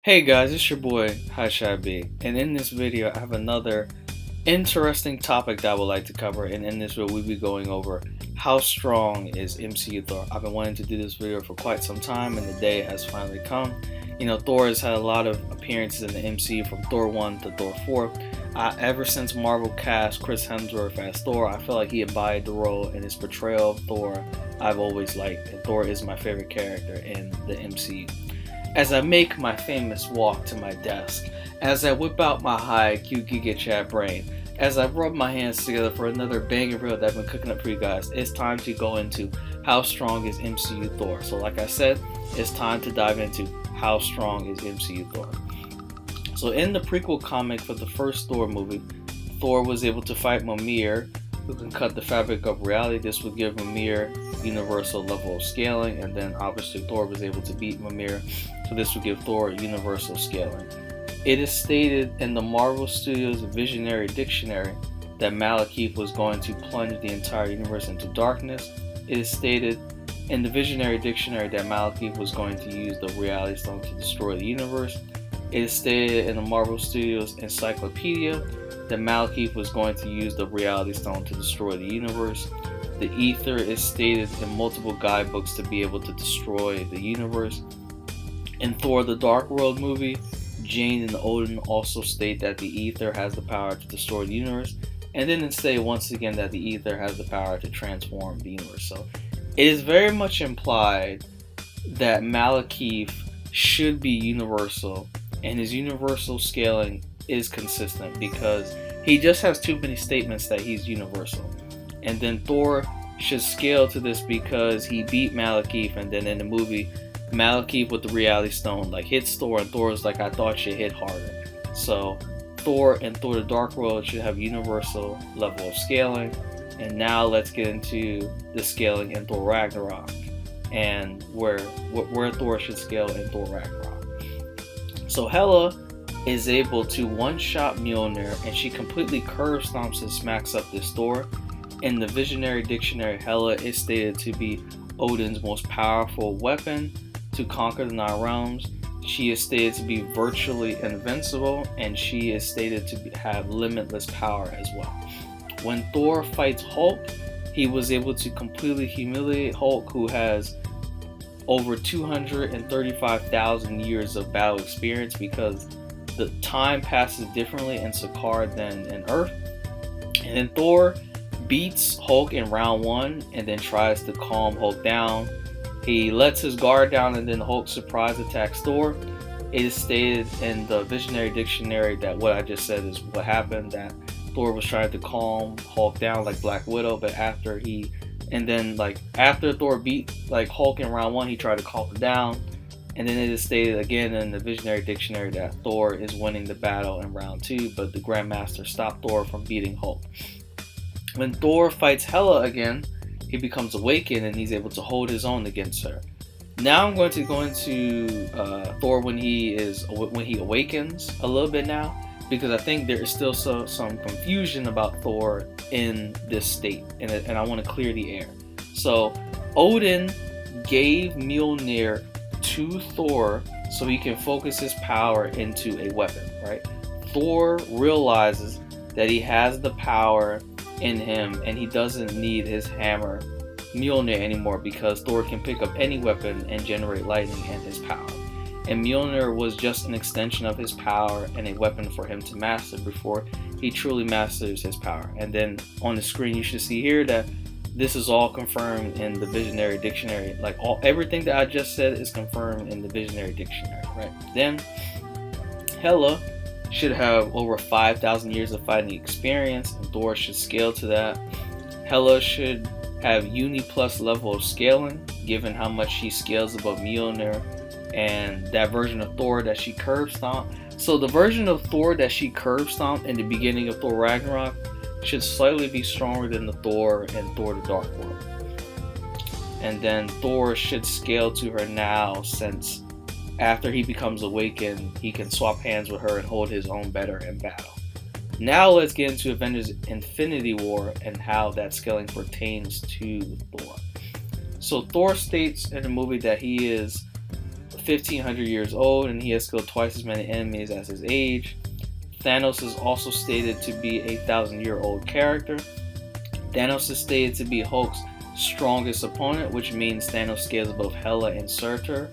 Hey guys, it's your boy, How Should I Be? And in this video, I have another interesting topic that I would like to cover. And in this video, we'll be going over how strong is MCU Thor. I've been wanting to do this video for quite some time, and the day has finally come. You know, Thor has had a lot of appearances in the MCU from Thor 1 to Thor 4. Ever since Marvel cast Chris Hemsworth as Thor, I feel like he embodied the role, and his portrayal of Thor I've always liked. And Thor is my favorite character in the MCU. As I make my famous walk to my desk, as I whip out my high IQ Giga Chat brain, as I rub my hands together for another banger reel that I've been cooking up for you guys, it's time to go into how strong is MCU Thor. So like I said, it's time to dive into how strong is MCU Thor. So in the prequel comic for the first Thor movie, Thor was able to fight Mimir, who can cut the fabric of reality. This would give Mimir universal level of scaling, and then obviously Thor was able to beat Mimir, so this would give Thor universal scaling. It is stated in the Marvel Studios Visionary Dictionary that Malekith was going to plunge the entire universe into darkness. It is stated in the Visionary Dictionary that Malekith was going to use the Reality Stone to destroy the universe. It is stated in the Marvel Studios Encyclopedia that Malekith was going to use the Reality Stone to destroy the universe. The Ether is stated in multiple guidebooks to be able to destroy the universe. In Thor the Dark World movie, Jane and Odin also state that the Ether has the power to destroy the universe, and then it states once again that the Ether has the power to transform the universe. So it is very much implied that Malekith should be universal, and his universal scaling is consistent because he just has too many statements that he's universal. And then Thor should scale to this because he beat Malekith, and then in the movie, Malekith with the Reality Stone like hits Thor, and Thor's like, I thought you hit harder. So Thor and Thor the Dark World should have universal level of scaling. And now let's get into the scaling in Thor Ragnarok and where Thor should scale in Thor Ragnarok. So Hela is able to one-shot Mjolnir, and she completely curve stomps and smacks up this Thor. In the Visionary Dictionary, Hela is stated to be Odin's most powerful weapon to conquer the 9 realms. She is stated to be virtually invincible, and she is stated to have limitless power as well. When Thor fights Hulk, he was able to completely humiliate Hulk, who has over 235,000 years of battle experience, because the time passes differently in Sakaar than in Earth. And then Thor beats Hulk in round 1 and then tries to calm Hulk down. He lets his guard down, and then Hulk surprise attacks Thor. It is stated in the Visionary Dictionary that what I just said is what happened, that Thor was trying to calm Hulk down like Black Widow, but after Thor beat Hulk in round 1, he tried to calm him down. And then it is stated again in the Visionary Dictionary that Thor is winning the battle in round 2, but the Grandmaster stopped Thor from beating Hulk. When Thor fights Hela again, he becomes awakened and he's able to hold his own against her. Now I'm going to go into Thor when he awakens a little bit now, because I think there is still some confusion about Thor in this state, and I want to clear the air. So Odin gave Mjolnir to Thor so he can focus his power into a weapon, right? Thor realizes that he has the power in him and he doesn't need his hammer Mjolnir anymore, because Thor can pick up any weapon and generate lightning and his power. And Mjolnir was just an extension of his power and a weapon for him to master before he truly masters his power. And then on the screen you should see here that this is all confirmed in the Visionary Dictionary. Everything that I just said is confirmed in the Visionary Dictionary, right? Then Hela should have over 5,000 years of fighting experience, and Thor should scale to that. Hela should have uni plus level of scaling, given how much she scales above Mjolnir and that version of Thor that she curve stomped. So the version of Thor that she curve stomped in the beginning of Thor Ragnarok should slightly be stronger than the Thor in Thor the Dark World. And then Thor should scale to her now, since after he becomes awakened, he can swap hands with her and hold his own better in battle. Now let's get into Avengers Infinity War and how that scaling pertains to Thor. So Thor states in the movie that he is 1,500 years old, and he has killed twice as many enemies as his age. Thanos is also stated to be a 1,000-year-old character. Thanos is stated to be Hulk's strongest opponent, which means Thanos scales above Hela and Surtur.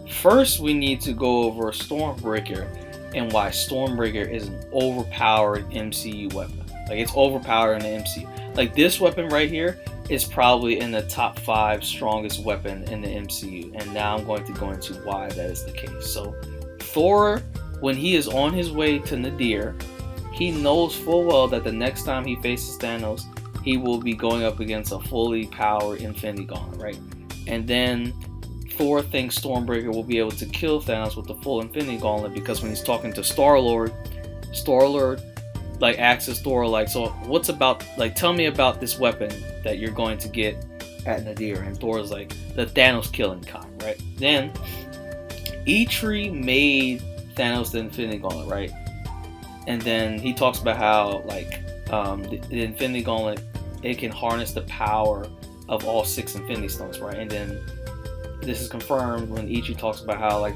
First, we need to go over Stormbreaker and why Stormbreaker is an overpowered MCU weapon. Like, it's overpowered in the MCU. Like, this weapon right here is probably in the top 5 strongest weapon in the MCU, and now I'm going to go into why that is the case. So, Thor, when he is on his way to Nadir, he knows full well that the next time he faces Thanos, he will be going up against a fully powered Infinity Gauntlet, right? And then Thor thinks Stormbreaker will be able to kill Thanos with the full Infinity Gauntlet, because when he's talking to Star-Lord like asks Thor, like, so what's about, like, tell me about this weapon that you're going to get at Nadir. And Thor's like, the Thanos killing kind, right? Then Eitri made Thanos the Infinity Gauntlet, right? And then he talks about how, like, the Infinity Gauntlet, it can harness the power of all 6 Infinity Stones, right? And then this is confirmed when Eitri talks about how, like,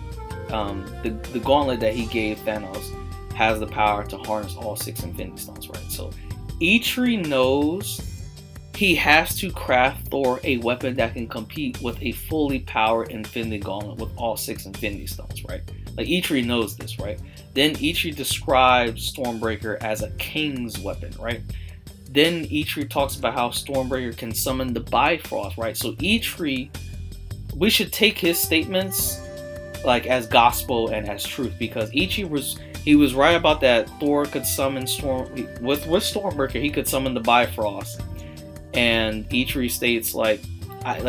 the gauntlet that he gave Thanos has the power to harness all 6 Infinity Stones, right? So Eitri knows he has to craft Thor a weapon that can compete with a fully powered Infinity Gauntlet with all 6 Infinity Stones, right? Like, Eitri knows this, right? Then Eitri describes Stormbreaker as a king's weapon, right? Then Eitri talks about how Stormbreaker can summon the Bifrost, right? So Eitri, we should take his statements like as gospel and as truth, because Eitri was right about that. Thor could summon with Stormbreaker, he could summon the Bifrost. And Eitri states like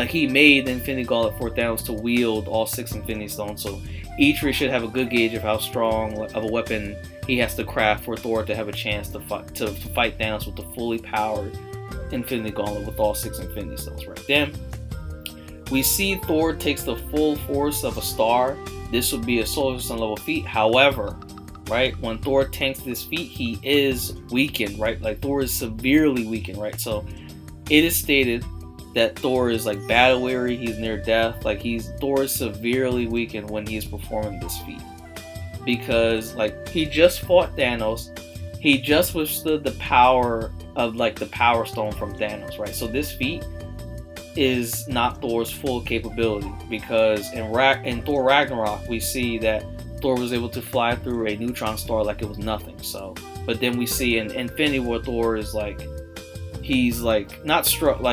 he made the Infinity Gauntlet for Thanos to wield all 6 Infinity Stones. So Eitri should have a good gauge of how strong of a weapon he has to craft for Thor to have a chance to fight Thanos with the fully powered Infinity Gauntlet with all 6 Infinity Stones, right? Then we see Thor takes the full force of a star. This would be a solar system level feat. However, right, when Thor tanks this feat, he is weakened, right? Like, Thor is severely weakened, right? So it is stated that Thor is like battle weary, he's near death. Like, Thor is severely weakened when he's performing this feat, because like he just fought Thanos, he just withstood the power of like the Power Stone from Thanos, right? So this feat is not Thor's full capability, because in Thor Ragnarok we see that Thor was able to fly through a neutron star like it was nothing. So, but then we see in Infinity War, Thor is like, he's like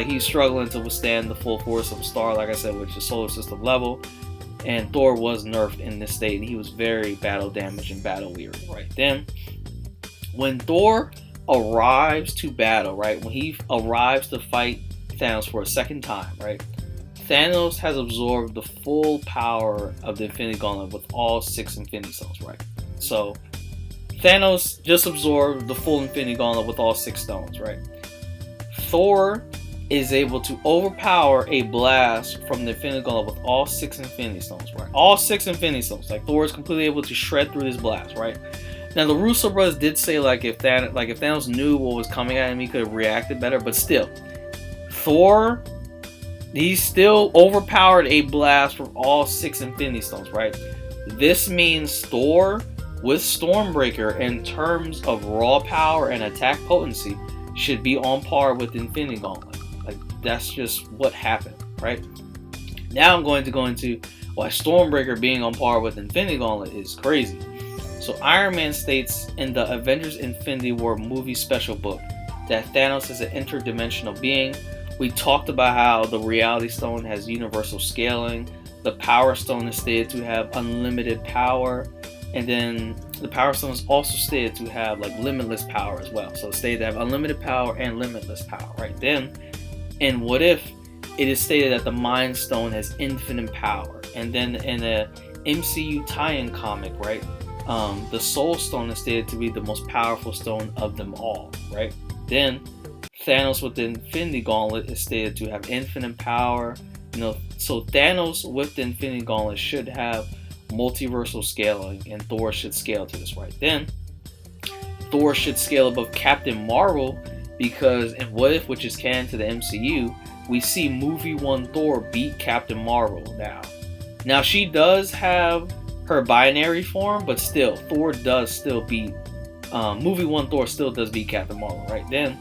he's struggling to withstand the full force of a star, like I said, which is solar system level. And Thor was nerfed in this state, and he was very battle damaged and battle weary, right? Then when Thor arrives to battle, right, when he arrives to fight Thanos for a second time, right, Thanos has absorbed the full power of the Infinity Gauntlet with all 6 Infinity Stones, right? So Thanos just absorbed the full Infinity Gauntlet with all 6 stones, right? Thor is able to overpower a blast from the Infinity Gauntlet with all 6 Infinity Stones, right? All 6 Infinity Stones. Like, Thor is completely able to shred through this blast, right? Now, the Russo brothers did say like if Thanos knew what was coming at him, he could have reacted better. But still, Thor, he still overpowered a blast from all 6 Infinity Stones, right? This means Thor with Stormbreaker in terms of raw power and attack potency should be on par with Infinity Gauntlet. Like, that's just what happened, right? Now I'm going to go into why Stormbreaker being on par with Infinity Gauntlet is crazy. So Iron Man states in the Avengers Infinity War movie special book that Thanos is an interdimensional being. We talked about how the Reality Stone has universal scaling. The Power Stone is stated to have unlimited power. And then the Power Stone is also stated to have like limitless power as well. So it's stated to have unlimited power and limitless power, right? Then in What If, it is stated that the Mind Stone has infinite power. And then in a MCU tie-in comic, right, the Soul Stone is stated to be the most powerful stone of them all, right? Then Thanos with the Infinity Gauntlet is stated to have infinite power. So Thanos with the Infinity Gauntlet should have multiversal scaling, and Thor should scale to this, right? Then Thor should scale above Captain Marvel, because in What If, which is canon to the MCU, we see movie 1 Thor beat Captain Marvel. Now, Now she does have her binary form, but still, Thor does still beat movie one. Thor still does beat Captain Marvel, right? Then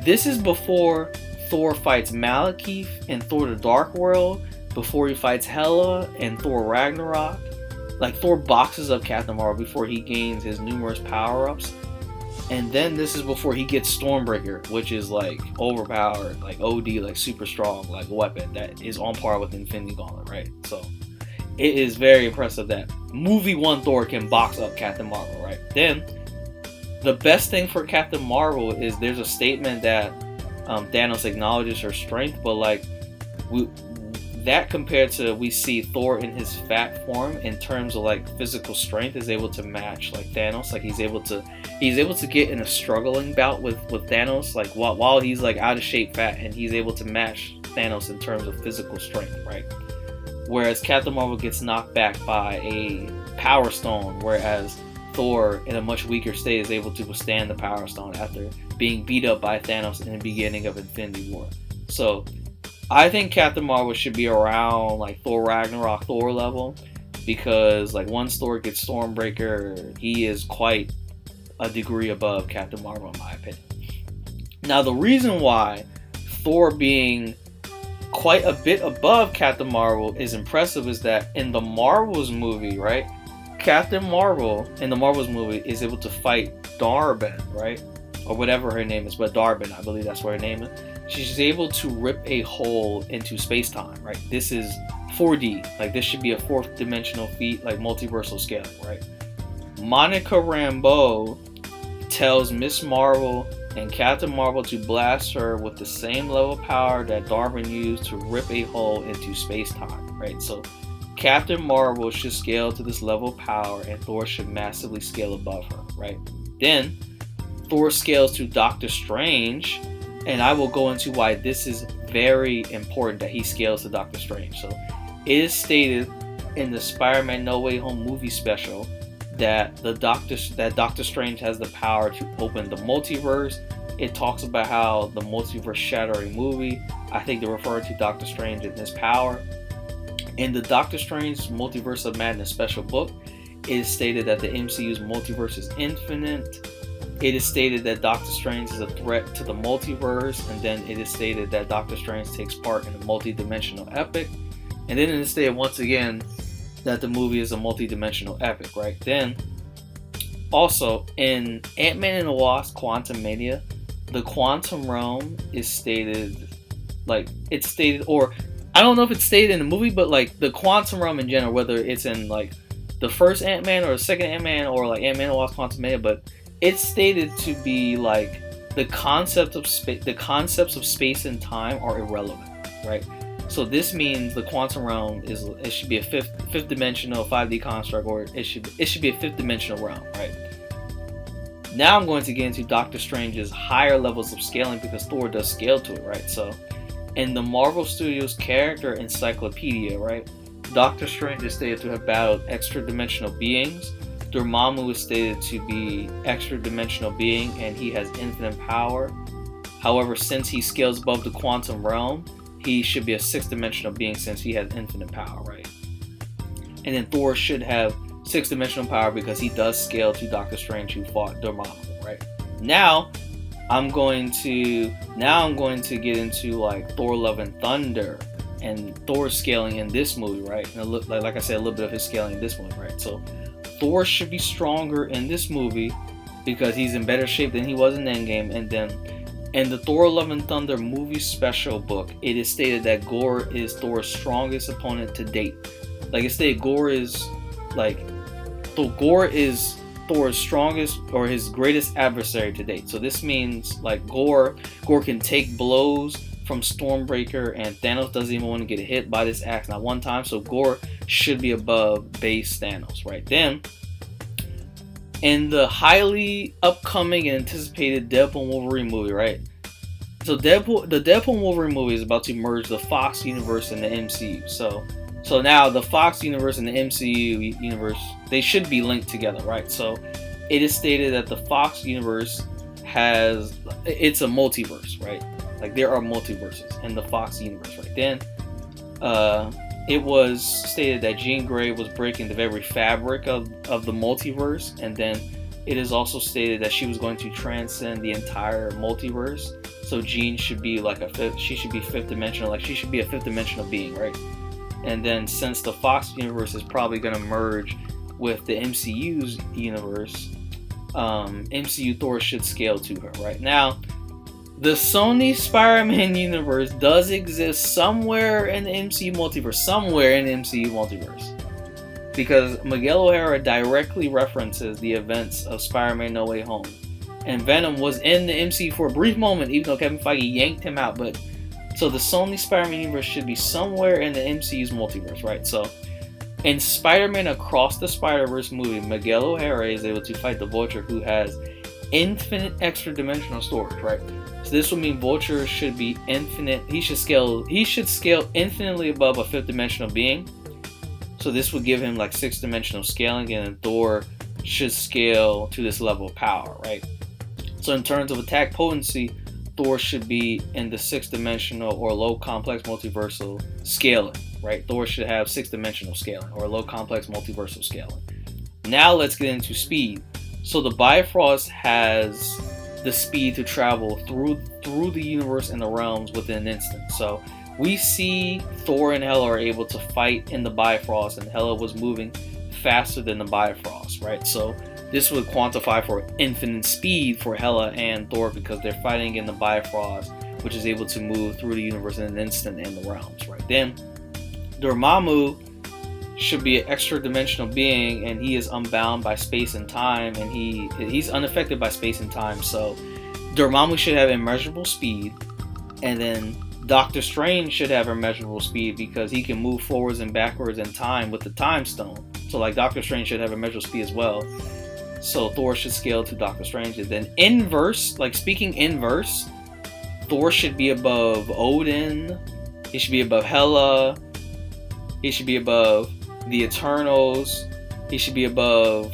this is before Thor fights Malekith in Thor: The Dark World, before he fights Hela in Thor: Ragnarok. Like, Thor boxes up Captain Marvel before he gains his numerous power-ups. And then this is before he gets Stormbreaker, which is like overpowered, like OD, like super strong, like weapon that is on par with Infinity Gauntlet, right? So it is very impressive that movie one Thor can box up Captain Marvel, right? Then the best thing for Captain Marvel is there's a statement that Thanos acknowledges her strength, but like that compared to we see Thor in his fat form in terms of like physical strength is able to match like Thanos. Like he's able to get in a struggling bout with Thanos, like while he's like out of shape fat, and he's able to match Thanos in terms of physical strength, right? Whereas Captain Marvel gets knocked back by a Power Stone, whereas Thor in a much weaker state is able to withstand the Power Stone after being beat up by Thanos in the beginning of Infinity War. So I think Captain Marvel should be around like Thor Ragnarok Thor level, because like once Thor gets Stormbreaker, he is quite a degree above Captain Marvel in my opinion. Now the reason why Thor being quite a bit above Captain Marvel is impressive is that in the Marvels movie, right? Captain Marvel in the Marvels movie is able to fight Darben, right? Or whatever her name is, but Darben, I believe that's what her name is. She's able to rip a hole into space-time, right? This is 4D. Like, this should be a fourth dimensional feat, like multiversal scaling, right? Monica Rambeau tells Miss Marvel and Captain Marvel to blast her with the same level of power that Darben used to rip a hole into space-time, right? So Captain Marvel should scale to this level of power, and Thor should massively scale above her, right? Then Thor scales to Doctor Strange, and I will go into why this is very important that he scales to Doctor Strange. So it is stated in the Spider-Man No Way Home movie special that Doctor Strange has the power to open the multiverse. It talks about how the multiverse shattering movie, I think they're referring to Doctor Strange and his power. In the Doctor Strange Multiverse of Madness special book, it is stated that the MCU's multiverse is infinite. It is stated that Doctor Strange is a threat to the multiverse, and then it is stated that Doctor Strange takes part in a multi-dimensional epic, and then it is stated once again that the movie is a multi-dimensional epic, right? Then, also, in Ant-Man and the Wasp Quantumania, the quantum realm is stated, like, it's stated, or, I don't know if it's stated in the movie, but, like, the quantum realm in general, whether it's in, like, the first Ant-Man or the second Ant-Man, or, like, Ant-Man and the Wasp Quantumania, but it's stated to be like the concepts of space and time are irrelevant, right? So this means the quantum realm should be a fifth dimensional 5D construct, or it should be a fifth dimensional realm, right? Now I'm going to get into Doctor Strange's higher levels of scaling, because Thor does scale to it, right? So in the Marvel Studios character encyclopedia, right, Doctor Strange is stated to have battled extra dimensional beings. Dormammu is stated to be extra dimensional being, and he has infinite power. However, since he scales above the quantum realm, he should be a sixth dimensional being since he has infinite power, right? And then Thor should have sixth dimensional power because he does scale to Doctor Strange, who fought Dormammu, right? Now I'm going to get into like Thor: Love and Thunder and Thor's scaling in this movie, right? And like I said, a little bit of his scaling in this movie, right? So Thor should be stronger in this movie because he's in better shape than he was in Endgame. And then in the Thor: Love and Thunder movie special book, it is stated that Gore is Thor's strongest opponent to date. Like it stated, Gore is Thor's strongest or his greatest adversary to date. So this means like Gore can take blows from Stormbreaker, and Thanos doesn't even want to get hit by this axe not one time. So Gore should be above base Thanos, right? Then, in the highly upcoming and anticipated Deadpool and Wolverine movie, right? So the Deadpool and Wolverine movie is about to merge the Fox universe and the MCU. So now the Fox universe and the MCU universe, they should be linked together, right? So it is stated that the Fox universe it's a multiverse, right? Like there are multiverses in the Fox universe, right? Then it was stated that Jean Grey was breaking the very fabric of the multiverse, and then it is also stated that she was going to transcend the entire multiverse. So Jean should be like she should be fifth dimensional, like she should be a fifth dimensional being, right? And then since the Fox universe is probably going to merge with the MCU's universe, MCU Thor should scale to her, right? Now, the Sony Spider-Man universe does exist somewhere in the MCU multiverse, because Miguel O'Hara directly references the events of Spider-Man No Way Home, and Venom was in the MCU for a brief moment, even though Kevin Feige yanked him out. But so the Sony Spider-Man universe should be somewhere in the MCU's multiverse, right? So in Spider-Man Across the Spider-Verse movie, Miguel O'Hara is able to fight the Vulture, who has infinite extra dimensional storage, right? So this would mean Vulture should be infinite. He should scale infinitely above a fifth dimensional being. So this would give him like sixth dimensional scaling, and then Thor should scale to this level of power, right? So in terms of attack potency, Thor should be in the sixth dimensional or low complex multiversal scaling, right? Thor should have sixth dimensional scaling or low complex multiversal scaling. Now let's get into speed. So the Bifrost has the speed to travel through the universe and the realms within an instant. So we see Thor and Hela are able to fight in the Bifrost, and Hela was moving faster than the Bifrost, right? So this would quantify for infinite speed for Hela and Thor, because they're fighting in the Bifrost, which is able to move through the universe in an instant in the realms, right? Then Dormammu should be an extra dimensional being, and he is unbound by space and time, and he's unaffected by space and time. So Dormammu should have immeasurable speed, and then Doctor Strange should have immeasurable speed because he can move forwards and backwards in time with the Time Stone. So like Doctor Strange should have immeasurable speed as well. So Thor should scale to Doctor Strange. And then inverse, like speaking inverse, Thor should be above Odin. He should be above Hela. He should be above the Eternals. He should be above,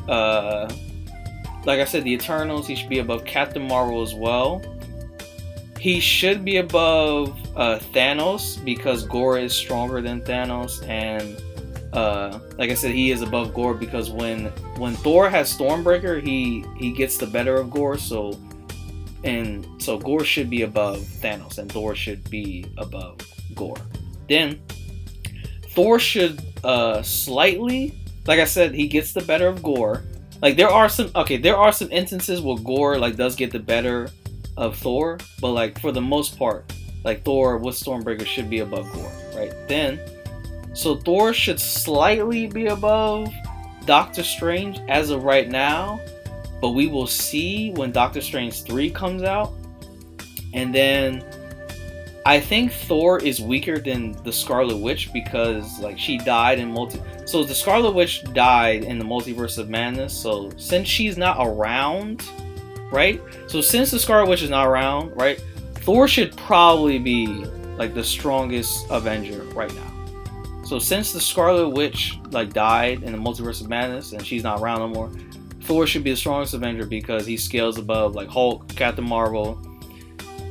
like I said, the Eternals. He should be above Captain Marvel as well. He should be above Thanos, because Gore is stronger than Thanos, and like I said, he is above Gore because when Thor has Stormbreaker, he gets the better of Gore. So Gore should be above Thanos, and Thor should be above Gore. Then Thor should slightly, like I said, he gets the better of Gore. Like there are some instances where Gore like does get the better of Thor, but like for the most part, like Thor with Stormbreaker should be above Gore, right? Then so Thor should slightly be above Doctor Strange as of right now, but we will see when Doctor Strange 3 comes out. And then I think Thor is weaker than the Scarlet Witch because like she died in so the Scarlet Witch died in the Multiverse of Madness. So since she's not around, right? So since the Scarlet Witch is not around, right? Thor should probably be like the strongest Avenger right now. So since the Scarlet Witch like died in the Multiverse of Madness and she's not around no more, Thor should be the strongest Avenger because he scales above like Hulk, Captain Marvel.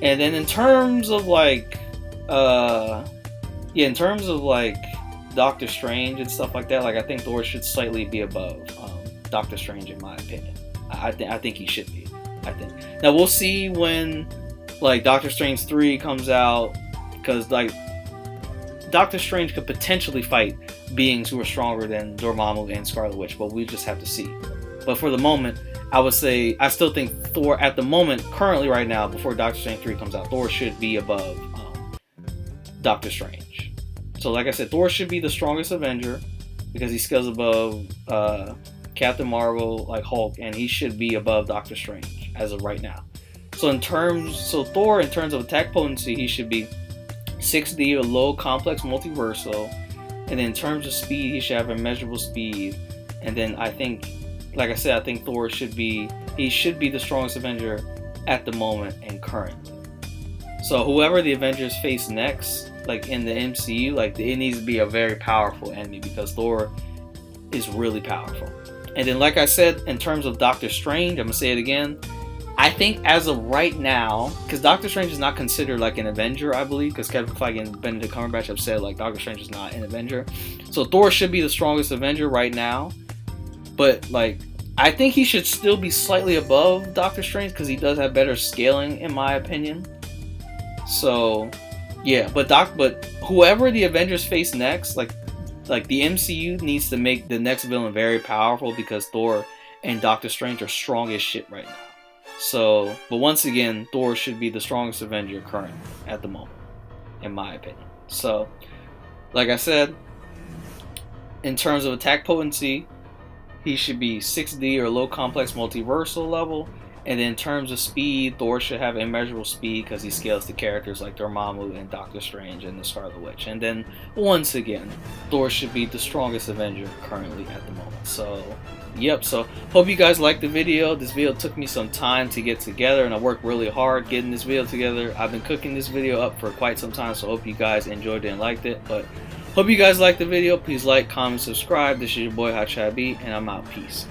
And then in terms of like Doctor Strange and stuff like that, like I think Thor should slightly be above Doctor Strange in my opinion. I think he should be. I think. Now we'll see when like Doctor Strange 3 comes out, because like Doctor Strange could potentially fight beings who are stronger than Dormammu and Scarlet Witch, but we just have to see. But for the moment, I would say I still think Thor at the moment, currently right now, before Doctor Strange 3 comes out, Thor should be above Doctor Strange. So like I said, Thor should be the strongest Avenger because he scales above Captain Marvel, like Hulk, and he should be above Doctor Strange as of right now. So Thor, in terms of attack potency, he should be 6D or low complex multiversal, and then in terms of speed, he should have immeasurable speed. And then I think, like I said, I think Thor should be the strongest Avenger at the moment and currently. So whoever the Avengers face next, like in the MCU, like it needs to be a very powerful enemy because Thor is really powerful. And then, like I said, in terms of Doctor Strange, I'm gonna say it again. I think as of right now, because Doctor Strange is not considered like an Avenger, I believe, because Kevin Feige and Benedict Cumberbatch have said like Doctor Strange is not an Avenger. So Thor should be the strongest Avenger right now. But like, I think he should still be slightly above Doctor Strange because he does have better scaling, in my opinion. So yeah, but whoever the Avengers face next, like the MCU needs to make the next villain very powerful because Thor and Doctor Strange are strong as shit right now. So, but once again, Thor should be the strongest Avenger currently at the moment, in my opinion. So, like I said, in terms of attack potency, he should be 6D or low complex multiversal level. And in terms of speed, Thor should have immeasurable speed because he scales to characters like Dormammu and Doctor Strange and the Scarlet Witch. And then, once again, Thor should be the strongest Avenger currently at the moment. So, yep, so hope you guys liked the video. This video took me some time to get together, and I worked really hard getting this video together. I've been cooking this video up for quite some time, so I hope you guys enjoyed it and liked it. But hope you guys liked the video. Please like, comment, subscribe. This is your boy Hot Shot B, and I'm out. Peace.